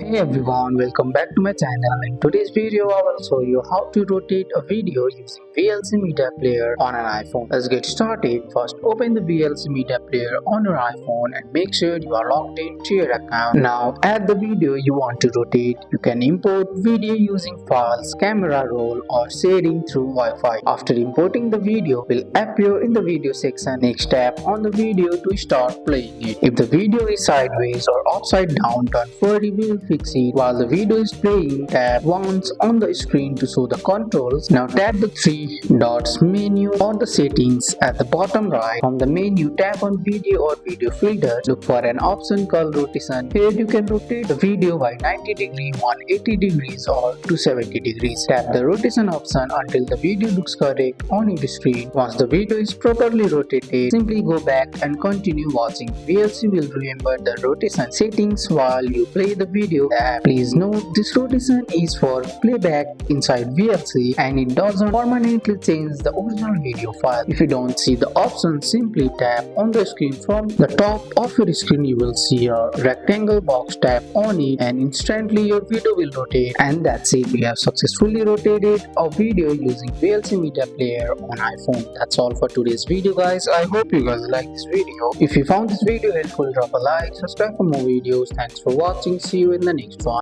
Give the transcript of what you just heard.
Hey everyone, welcome back to my channel. In today's video, I will show you how to rotate a video using VLC Media Player on an iPhone. Let's get started. First, open the VLC Media Player on your iPhone and make sure you are logged into your account. Now, add the video you want to rotate. You can import video using files, camera roll, or sharing through Wi-Fi. After importing the video, will appear in the video section. Next, tap on the video to start playing it. If the video is sideways or upside down, don't worry, we will fix it. While the video is playing, tap once on the screen to show the controls. Now tap the three dots menu on the settings at the bottom right. From the menu, tap on video or video filter. Look for an option called rotation. Here you can rotate the video by 90 degrees, 180 degrees or 270 degrees. Tap the rotation option until the video looks correct on your screen. Once the video is properly rotated, simply go back and continue watching. VLC will remember the rotation settings while you play the video. Please note, this rotation is for playback inside VLC and it doesn't permanently change the original video file. If you don't see the option, simply tap on the screen. From the top of your screen, you will see a rectangle box. Tap on it and instantly your video will rotate. And that's it. We have successfully rotated a video using VLC Media Player on iPhone. That's all for today's video, guys. I hope you guys like this video. If you found this video helpful, drop a like, subscribe for more videos. Thanks for watching. See you in the next one.